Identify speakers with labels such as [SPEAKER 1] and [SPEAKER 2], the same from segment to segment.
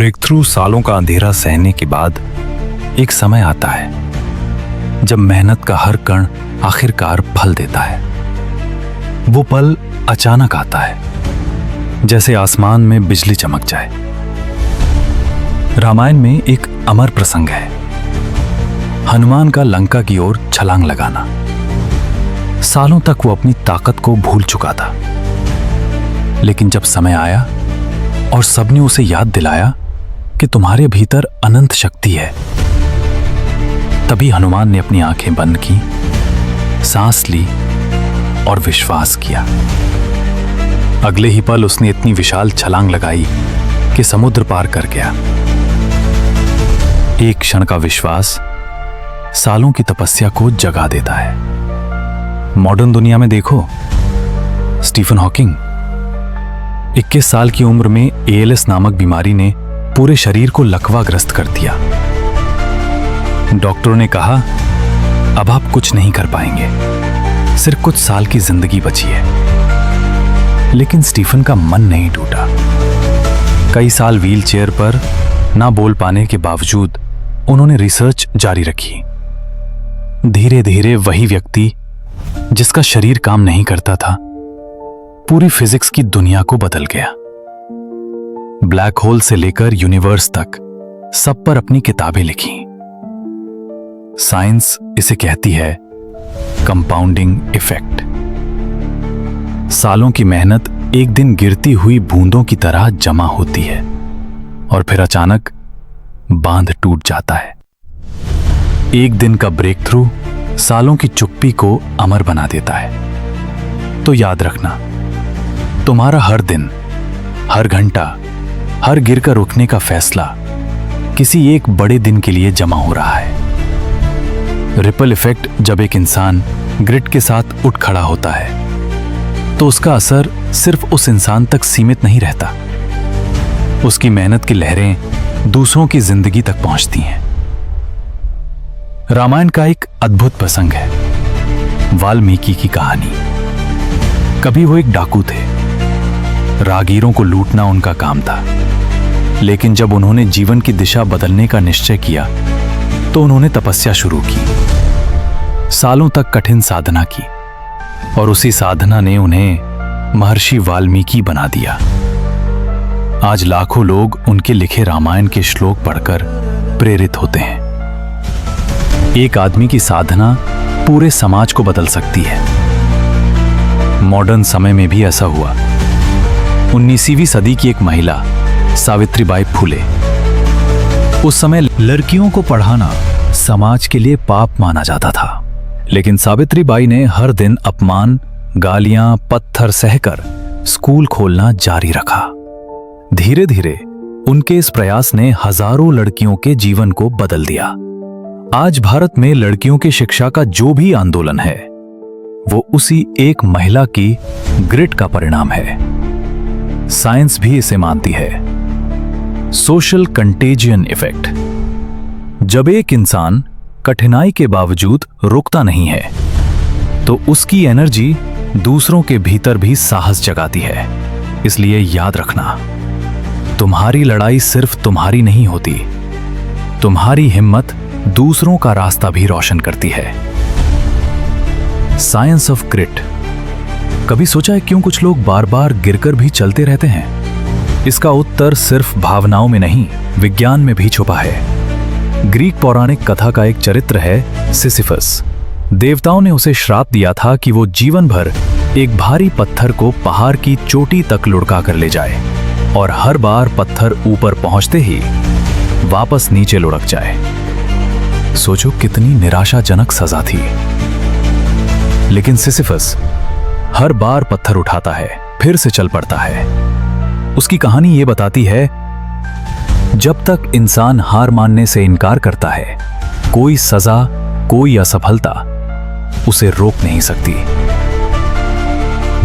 [SPEAKER 1] Break through सालों का अंधेरा सहने के बाद एक समय आता है जब मेहनत का हर कण आखिरकार फल देता है। वो पल अचानक आता है, जैसे आसमान में बिजली चमक जाए। रामायण में एक अमर प्रसंग है, हनुमान का लंका की ओर छलांग लगाना। सालों तक वो अपनी ताकत को भूल चुका था, लेकिन जब समय आया और सबने उसे याद दिलाया कि तुम्हारे भीतर अनंत शक्ति है, तभी हनुमान ने अपनी आंखें बंद की, सांस ली और विश्वास किया। अगले ही पल उसने इतनी विशाल छलांग लगाई कि समुद्र पार कर गया। एक क्षण का विश्वास सालों की तपस्या को जगा देता है। मॉडर्न दुनिया में देखो, स्टीफन हॉकिंग 21 साल की उम्र में ALS नामक बीमारी ने पूरे शरीर को लकवाग्रस्त कर दिया। डॉक्टरों ने कहा, अब आप कुछ नहीं कर पाएंगे, सिर्फ कुछ साल की जिंदगी बची है। लेकिन स्टीफन का मन नहीं टूटा। कई साल व्हीलचेयर पर ना बोल पाने के बावजूद उन्होंने रिसर्च जारी रखी। धीरे धीरे वही व्यक्ति जिसका शरीर काम नहीं करता था, पूरी फिजिक्स की दुनिया को बदल गया। ब्लैक होल से लेकर यूनिवर्स तक सब पर अपनी किताबें लिखी। साइंस इसे कहती है कंपाउंडिंग इफेक्ट। सालों की मेहनत एक दिन गिरती हुई बूंदों की तरह जमा होती है और फिर अचानक बांध टूट जाता है। एक दिन का ब्रेक थ्रू सालों की चुप्पी को अमर बना देता है। तो याद रखना, तुम्हारा हर दिन, हर घंटा, हर गिरकर उठने का फैसला किसी एक बड़े दिन के लिए जमा हो रहा है। रिपल इफेक्ट जब एक इंसान ग्रिड के साथ उठ खड़ा होता है तो उसका असर सिर्फ उस इंसान तक सीमित नहीं रहता। उसकी मेहनत की लहरें दूसरों की जिंदगी तक पहुंचती हैं। रामायण का एक अद्भुत प्रसंग है, वाल्मीकि की कहानी। कभी वो एक डाकू थे। रागीरों को लूटना उनका काम था, लेकिन जब उन्होंने जीवन की दिशा बदलने का निश्चय किया तो उन्होंने तपस्या शुरू की। सालों तक कठिन साधना की और उसी साधना ने उन्हें महर्षि वाल्मीकि बना दिया। आज लाखों लोग उनके लिखे रामायण के श्लोक पढ़कर प्रेरित होते हैं। एक आदमी की साधना पूरे समाज को बदल सकती है। मॉडर्न समय में भी ऐसा हुआ। 19वीं सदी की एक महिला सावित्रीबाई फुले। उस समय लड़कियों को पढ़ाना समाज के लिए पाप माना जाता था, लेकिन सावित्रीबाई ने हर दिन अपमान, गालियां, पत्थर सहकर स्कूल खोलना जारी रखा। धीरे धीरे उनके इस प्रयास ने हजारों लड़कियों के जीवन को बदल दिया। आज भारत में लड़कियों की शिक्षा का जो भी आंदोलन है, वो उसी एक महिला की ग्रिट का परिणाम है। साइंस भी इसे मानती है, सोशल कंटेजियन इफेक्ट। जब एक इंसान कठिनाई के बावजूद रुकता नहीं है, तो उसकी एनर्जी दूसरों के भीतर भी साहस जगाती है। इसलिए याद रखना, तुम्हारी लड़ाई सिर्फ तुम्हारी नहीं होती, तुम्हारी हिम्मत दूसरों का रास्ता भी रोशन करती है। Science of grit. कभी सोचा है क्यों कुछ लोग बार बार गिरकर भी चलते रहते हैं? इसका उत्तर सिर्फ भावनाओं में नहीं, विज्ञान में भी छुपा है। ग्रीक पौराणिक कथा का एक चरित्र है सिसिफस। देवताओं ने उसे श्राप दिया था कि वो जीवन भर एक भारी पत्थर को पहाड़ की चोटी तक लुढ़का कर ले जाए और हर बार पत्थर ऊपर पहुंचते ही वापस नीचे लुढ़क जाए। सोचो कितनी निराशाजनक सजा थी। लेकिन सिसिफस हर बार पत्थर उठाता है, फिर से चल पड़ता है। उसकी कहानी ये बताती है, जब तक इंसान हार मानने से इनकार करता है, कोई सजा, कोई असफलता उसे रोक नहीं सकती।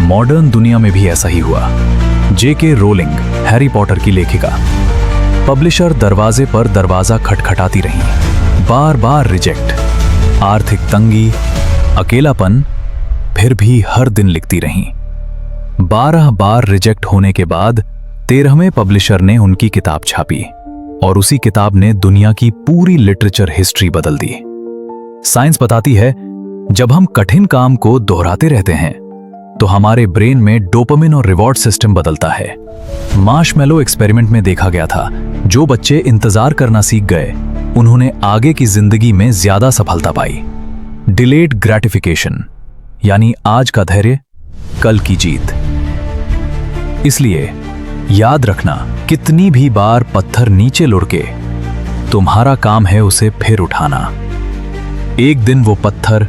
[SPEAKER 1] मॉडर्न दुनिया में भी ऐसा ही हुआ। J.K. रोलिंग, हैरी पॉटर की लेखिका, पब्लिशर दरवाजे पर दरवाजा खटखटाती रहीं, बार बार रिजेक्ट, आर्थिक तंगी, अकेलापन, फिर भी हर दिन लिखती रहीं। 12 बार रिजेक्ट होने के बाद 13वें पब्लिशर ने उनकी किताब छापी। और उसी किताब ने दुनिया की पूरी लिटरेचर हिस्ट्री बदल दी। साइंस बताती है, जब हम कठिन काम को दोहराते रहते हैं तो हमारे ब्रेन में डोपामिन और रिवॉर्ड सिस्टम बदलता है। मार्शमैलो एक्सपेरिमेंट में देखा गया था, जो बच्चे इंतजार करना सीख गए उन्होंने आगे की जिंदगी में ज्यादा सफलता पाई। डिलेड ग्रेटिफिकेशन, यानी आज का धैर्य कल की जीत। इसलिए याद रखना, कितनी भी बार पत्थर नीचे लुढ़के, तुम्हारा काम है उसे फिर उठाना। एक दिन वो पत्थर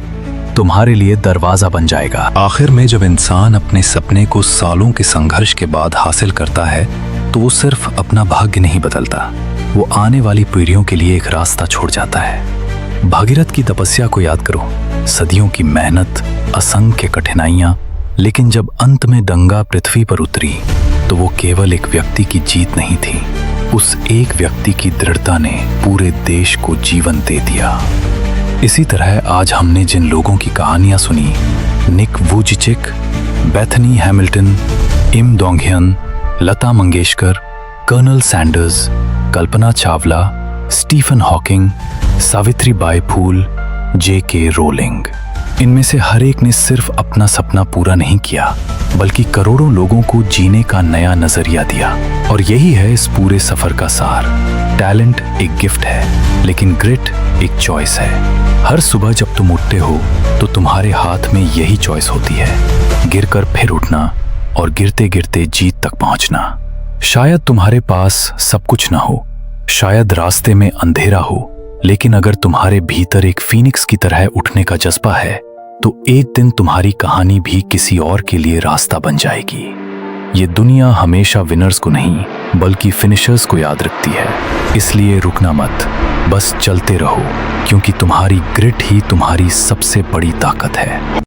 [SPEAKER 1] तुम्हारे लिए दरवाजा बन जाएगा।
[SPEAKER 2] आखिर में जब इंसान अपने सपने को सालों के संघर्ष के बाद हासिल करता है तो वो सिर्फ अपना भाग्य नहीं बदलता, वो आने वाली पीढ़ियों के लिए एक रास्ता छोड़ जाता है। भागीरथ की तपस्या को याद करो, सदियों की मेहनत, असंख्य कठिनाइयां, लेकिन जब अंत में गंगा पृथ्वी पर उतरी तो वो केवल एक व्यक्ति की जीत नहीं थी, उस एक व्यक्ति की दृढ़ता ने पूरे देश को जीवन दे दिया। इसी तरह आज हमने जिन लोगों की कहानियां सुनी, निक वुजिचिक, Bethany Hamilton, Im Donghyun, Lata Mangeshkar, colonel Sanders, Kalpana Chawla, Stephen Hawking, Savitri Bai Phule, J.K. Rowling, इनमें से हर एक ने सिर्फ अपना सपना पूरा नहीं किया, बल्कि करोड़ों लोगों को जीने का नया नजरिया दिया। और यही है इस पूरे सफर का सार। टैलेंट एक गिफ्ट है, लेकिन ग्रिट एक चॉइस है। हर सुबह जब तुम उठते हो तो तुम्हारे हाथ में यही चॉइस होती है, गिरकर फिर उठना और गिरते गिरते जीत तक पहुंचना। शायद तुम्हारे पास सब कुछ ना हो, शायद रास्ते में अंधेरा हो, लेकिन अगर तुम्हारे भीतर एक फीनिक्स की तरह उठने का जज्बा है तो एक दिन तुम्हारी कहानी भी किसी और के लिए रास्ता बन जाएगी। ये दुनिया हमेशा विनर्स को नहीं बल्कि फिनिशर्स को याद रखती है। इसलिए रुकना मत, बस चलते रहो, क्योंकि तुम्हारी ग्रिट ही तुम्हारी सबसे बड़ी ताकत है।